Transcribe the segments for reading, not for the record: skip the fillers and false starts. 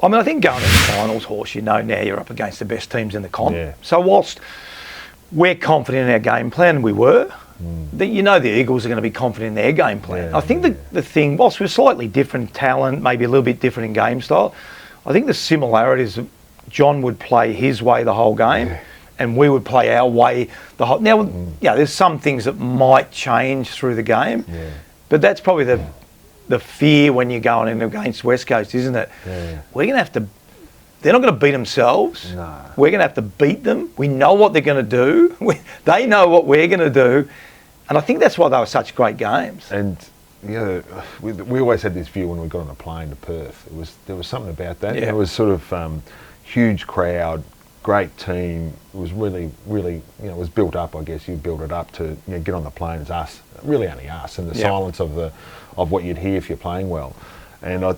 I mean, I think going to the finals, Horse, now you're up against the best teams in the comp. Yeah. So whilst we're confident in our game plan, and we were, the Eagles are going to be confident in their game plan. Yeah, I think the thing, whilst we're slightly different talent, maybe a little bit different in game style, I think the similarities, John would play his way the whole game, and we would play our way the whole... Now, there's some things that might change through the game, but that's probably the fear when you're going in against West Coast, isn't it? Yeah. We're going to have to... They're not going to beat themselves. No. We're going to have to beat them. We know what they're going to do. They know what we're going to do. And I think that's why they were such great games. And, we always had this view when we got on a plane to Perth. There was something about that. Yeah. It was sort of huge crowd, great team. It was really, really, it was built up, I guess. You built it up to get on the plane as us, really only us, and the silence of what you'd hear if you're playing well. And I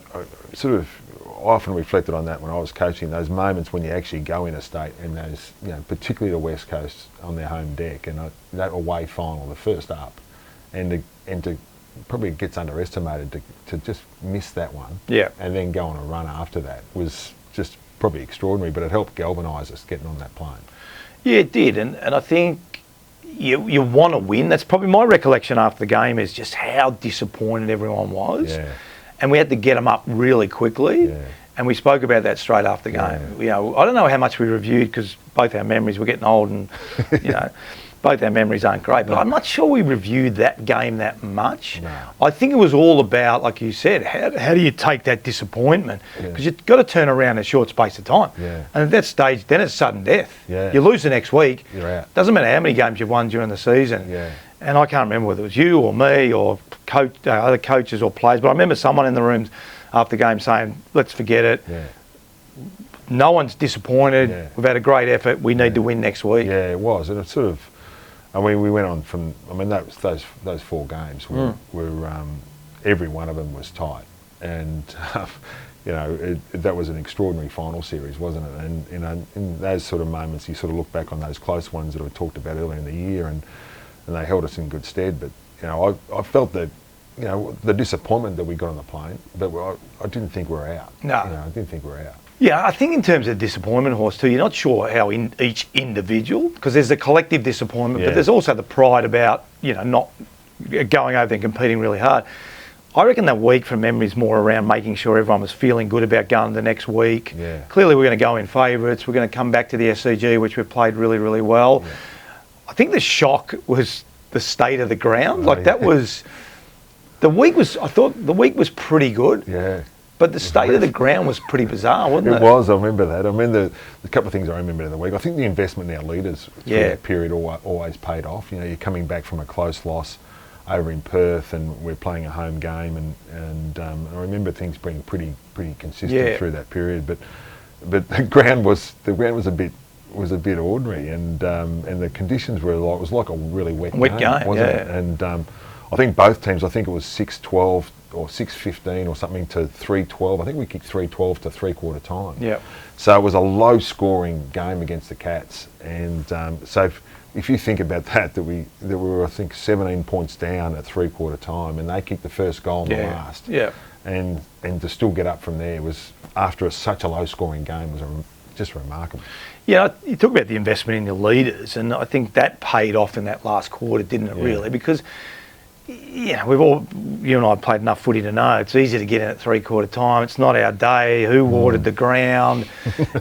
sort of often reflected on that when I was coaching, those moments when you actually go interstate and those, particularly the West Coast on their home deck, and that away final, the first up, and to probably gets underestimated to just miss that one, and then go on a run after that was just probably extraordinary, but it helped galvanise us getting on that plane. Yeah, it did, and I think you want to win. That's probably my recollection after the game, is just how disappointed everyone was. Yeah. And we had to get them up really quickly. Yeah. And we spoke about that straight after the game. I don't know how much we reviewed, because both our memories, we're getting old, and both our memories aren't great. But I'm not sure we reviewed that game that much. No. I think it was all about, like you said, how do you take that disappointment? Because you've got to turn around in a short space of time. Yeah. And at that stage, then it's sudden death. Yeah. You lose the next week. You're out. Doesn't matter how many games you've won during the season. Yeah. And I can't remember whether it was you or me or other coaches or players, but I remember someone in the rooms after the game saying, let's forget it. Yeah. No one's disappointed. Yeah. We've had a great effort. We need to win next week. Yeah, it was. And it sort of, we went on from, those 4 games were every one of them was tight. And, that was an extraordinary final series, wasn't it? And, in those sort of moments, you sort of look back on those close ones that we talked about earlier in the year, and they held us in good stead. But, I felt that, the disappointment that we got on the plane, but I didn't think we were out. No. I didn't think we were out. Yeah, I think in terms of disappointment, Horse, too, you're not sure how each individual, because there's the collective disappointment, but there's also the pride about, not going over there and competing really hard. I reckon that week from memory is more around making sure everyone was feeling good about going the next week. Yeah. Clearly we're going to go in favourites. We're going to come back to the SCG, which we've played really, really well. Yeah. I think the shock was the state of the ground. That was... I thought the week was pretty good. Yeah. But the state of the ground was pretty bizarre, wasn't it? It was, I remember that. I mean, the couple of things I remember in the week. I think the investment in our leaders through that period always paid off. You're coming back from a close loss over in Perth, and we're playing a home game, and I remember things being pretty consistent through that period. But the ground was a bit ordinary, and the conditions were like, it was like a really wet game, wasn't it? And I think both teams, it was 6-12 or 6-15 or something to 3-12. I think we kicked 3-12 to three-quarter time. Yeah. So it was a low-scoring game against the Cats, and so if you think about that we were, I think, 17 points down at three-quarter time, and they kicked the first goal in the last. Yeah. And to still get up from there was, after such a low-scoring game, was just remarkable. Yeah, you talk about the investment in the leaders, and I think that paid off in that last quarter, didn't it, really? Because you and I played enough footy to know it's easy to get in at three-quarter time. It's not our day. Who watered the ground?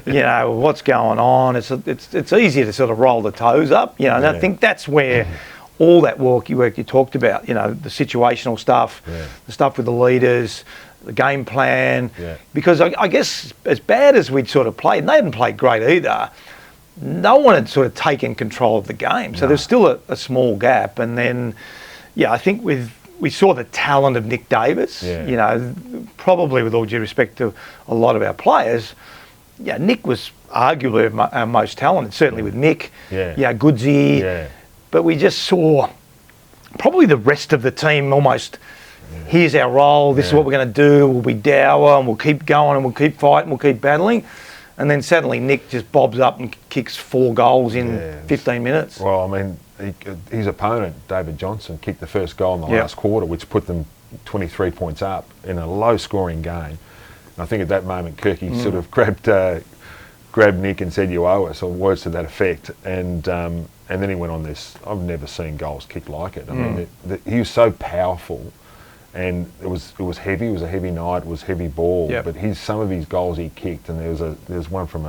What's going on? It's easier to sort of roll the toes up. And I think that's where all that work you talked about. The situational stuff, the stuff with the leaders, the game plan. Yeah. Because I guess as bad as we'd sort of played, and they hadn't played great either, no one had sort of taken control of the game. So there's still a small gap, and then. Yeah, I think we saw the talent of Nick Davis. Yeah. Probably with all due respect to a lot of our players, Nick was arguably our most talented, certainly with Mick. Yeah. Goodsey. Yeah. But we just saw probably the rest of the team almost, here's our role, this is what we're going to do, we'll be dour, and we'll keep going, and we'll keep fighting, we'll keep battling. And then suddenly Nick just bobs up and kicks 4 goals in 15 minutes. Well, I mean, his opponent, David Johnson, kicked the first goal in the last quarter, which put them 23 points up in a low-scoring game. And I think at that moment, Kirky sort of grabbed Nick and said, "You owe us," or words to that effect. And then he went on this. I've never seen goals kicked like it. I mean, he was so powerful, and it was heavy. It was a heavy night. It was heavy ball. Yep. But some of his goals he kicked, and there was one from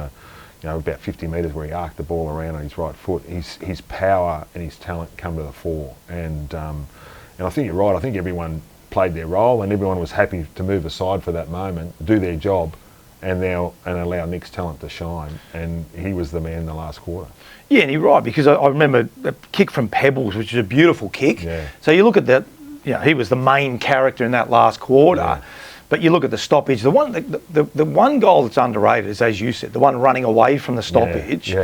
about 50 metres where he arced the ball around on his right foot. His power and his talent come to the fore. And I think you're right. I think everyone played their role, and everyone was happy to move aside for that moment, do their job, and allow Nick's talent to shine. And he was the man in the last quarter. Yeah, and you're right, because I remember a kick from Pebbles, which is a beautiful kick. Yeah. So you look at that, he was the main character in that last quarter. Yeah. But you look at the stoppage. The one goal that's underrated is, as you said, the one running away from the stoppage,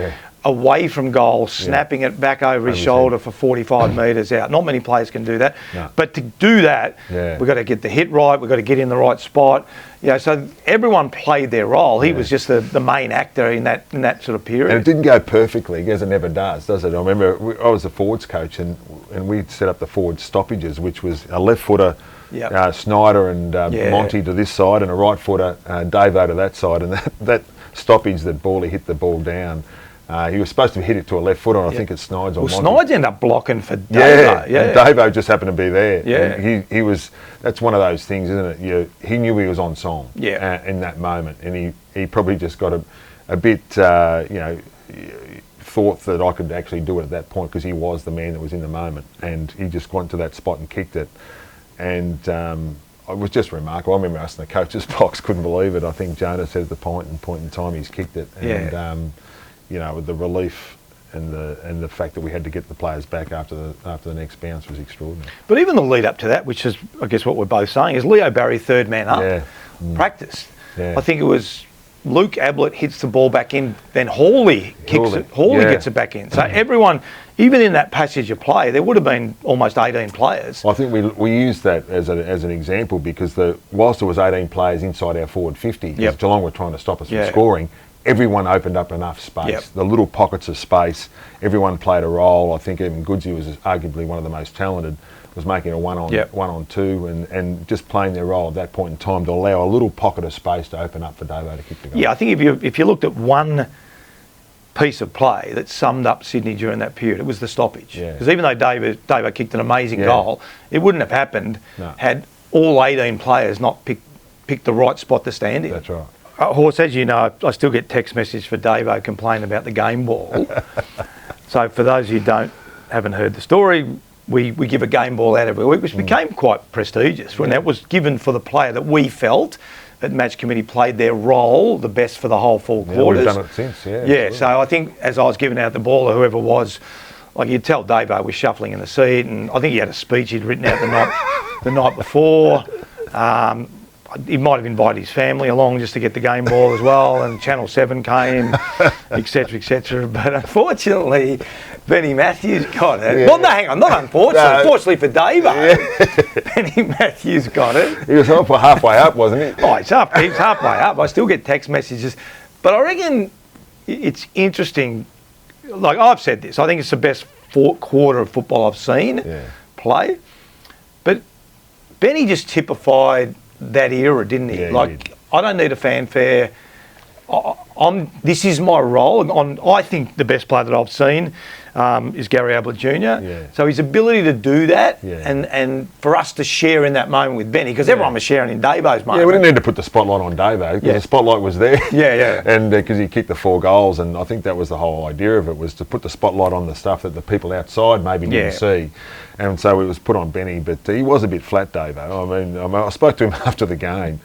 away from goal, snapping it back over his shoulder for 45 metres out. Not many players can do that. No. But to do that, we've got to get the hit right. We've got to get in the right spot. So everyone played their role. He was just the main actor in that sort of period. And it didn't go perfectly, as it never does it? I remember I was the forwards coach, and we set up the forward stoppages, which was a left footer. Yep. Snyder and Monty to this side, and a right footer, Davo to that side, and that stoppage that Bally hit the ball down. He was supposed to hit it to a left footer, and I think it's Snydes or Monty. Snydes ended up blocking for Davo. Yeah. And Davo just happened to be there. Yeah. And he was. That's one of those things, isn't it? He knew he was on song. Yeah. In that moment, and he probably just got a bit thought that I could actually do it at that point, because he was the man that was in the moment, and he just went to that spot and kicked it. And it was just remarkable. I remember us in the coach's box, couldn't believe it. I think Jonah said at the point in time he's kicked it. And with the relief and the fact that we had to get the players back after the next bounce was extraordinary. But even the lead up to that, which is, I guess, what we're both saying, is Leo Barry third man up, practiced. Yeah. I think it was Luke Ablett hits the ball back in, then Hawley kicks it. Hawley gets it back in. So everyone, even in that passage of play, there would have been almost 18 players. I think we used that as an example, because whilst there was 18 players inside our forward 50, because Geelong were trying to stop us from scoring, everyone opened up enough space. Yep. The little pockets of space, everyone played a role. I think even Goodsey was arguably one of the most talented, was making a one on two, and just playing their role at that point in time to allow a little pocket of space to open up for Davo to kick the goal. Yeah, I think if you looked at one piece of play that summed up Sydney during that period, it was the stoppage. Because even though Davo kicked an amazing goal, it wouldn't have happened had all 18 players not picked the right spot to stand in. That's right. Horse, as you know, I still get text messages for Davo complaining about the game ball. So for those who haven't heard the story, we give a game ball out every week, which became quite prestigious. When that was given for the player that we felt that match committee played their role the best for the whole 4 quarters. We've done it since, Yeah, so I think as I was giving out the ball, or whoever it was, like you'd tell Davo was shuffling in the seat, and I think he had a speech he'd written out the night before. He might have invited his family along just to get the game ball as well, and Channel 7 came, etc., etc. But unfortunately, Benny Matthews got it. Yeah. Well, no, hang on, not unfortunately. Unfortunately for Davo, Benny Matthews got it. He was halfway up, wasn't he? Oh, he's halfway up. I still get text messages. But I reckon it's interesting. Like I've said this, I think it's the best quarter of football I've seen play. But Benny just typified that era, didn't he? I don't need a fanfare. This is my role. I think the best player that I've seen is Gary Ablett Jr. Yeah. So his ability to do that and for us to share in that moment with Benny, because everyone was sharing in Davo's moment. Yeah, we didn't need to put the spotlight on Davo, because the spotlight was there. And because he kicked the 4 goals, and I think that was the whole idea of it, was to put the spotlight on the stuff that the people outside maybe didn't see. And so it was put on Benny, but he was a bit flat, Davo. I spoke to him after the game,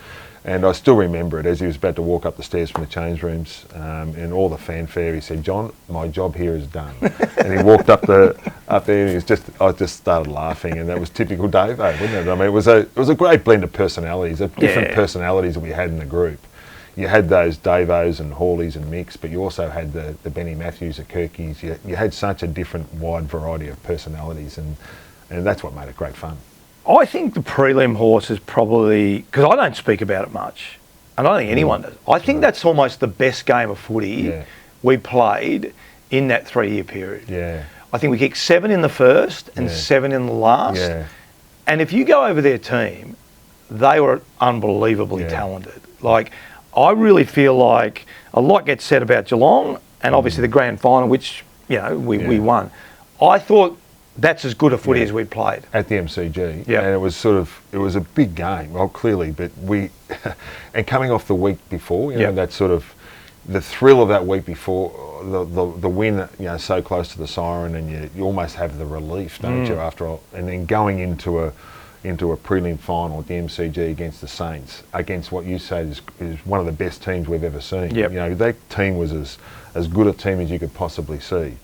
and I still remember it as he was about to walk up the stairs from the change rooms, and all the fanfare. He said, "John, my job here is done." And he walked up there, and I just started laughing, and that was typical Davo, wasn't it? I mean, it was a great blend of personalities, of different personalities that we had in the group. You had those Davos and Hawleys and Micks, but you also had the Benny Matthews, the Kirkies. You had such a different, wide variety of personalities, and that's what made it great fun. I think the prelim horse is probably, because I don't speak about it much, and I don't think anyone does. I think that's almost the best game of footy we played in that 3-year period. Yeah. I think we kicked 7 in the first and 7 in the last. Yeah. And if you go over their team, they were unbelievably Yeah. talented. Like, I really feel like a lot gets said about Geelong, and obviously the grand final, which, you know, we won. I thought that's as good a footy as we played. At the MCG. Yeah. And it was a big game, well, clearly, but and coming off the week before, you know, that sort of, the thrill of that week before, the win, you know, so close to the siren, and you almost have the relief, don't you, after all, and then going into a prelim final at the MCG against the Saints, against what you say is one of the best teams we've ever seen. Yep. You know, that team was as good a team as you could possibly see.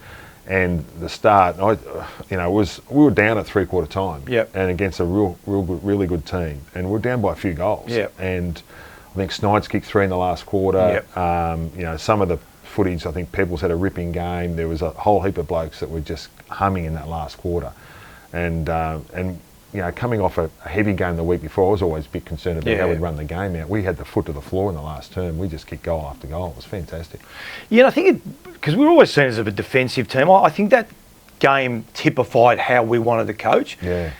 And the start, we were down at 3/4 time, and against a really good team, and we were down by a few goals. Yep. And I think Snides kicked 3 in the last quarter. Yep. You know, some of the footage, I think Pebbles had a ripping game. There was a whole heap of blokes that were just humming in that last quarter, and you know, coming off a heavy game the week before, I was always a bit concerned about how we'd run the game out. We had the foot to the floor in the last term. We just kicked goal after goal. It was fantastic. Yeah, and I think because we were always seen as a defensive team, I think that game typified how we wanted to coach. Yeah.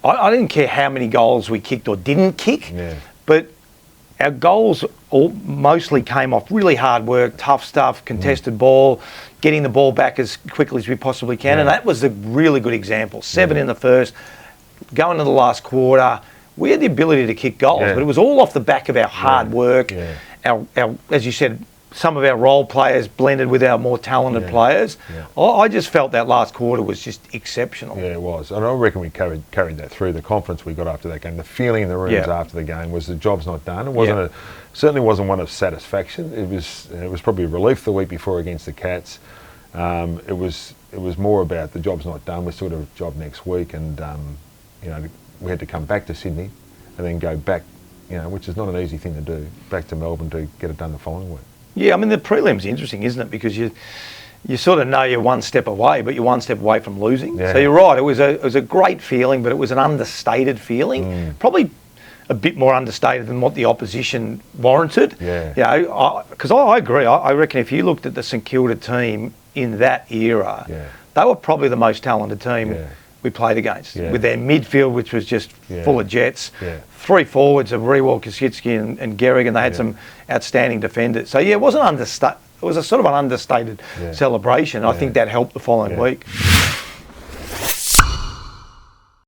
I didn't care how many goals we kicked or didn't kick, Yeah. but our goals mostly came off really hard work, tough stuff, contested ball, getting the ball back as quickly as we possibly can, and that was a really good example. 7 in the first, going to the last quarter. We had the ability to kick goals, but it was all off the back of our hard work. Yeah. Our, as you said, some of our role players blended with our more talented players. Yeah. I just felt that last quarter was just exceptional. Yeah, it was. And I reckon we carried that through. The confidence we got after that game, the feeling in the rooms after the game was the job's not done. It wasn't certainly wasn't one of satisfaction. It was probably a relief the week before against the Cats. It was more about the job's not done. We still have a job next week, and you know, we had to come back to Sydney and then go back, you know, which is not an easy thing to do, back to Melbourne to get it done the following week. Yeah, I mean, the prelim's interesting, isn't it? Because you sort of know you're one step away, but you're one step away from losing. Yeah. So you're right, it was a great feeling, but it was an understated feeling. Probably a bit more understated than what the opposition warranted. Yeah. You know, because I agree. I reckon if you looked at the St Kilda team in that era, they were probably the most talented team we played against, with their midfield, which was just full of jets. Yeah. 3 forwards of Rewald, Kosicki and Gehrig, and they had some outstanding defenders. So yeah, it wasn't understated. It was a sort of an understated celebration. I think that helped the following week.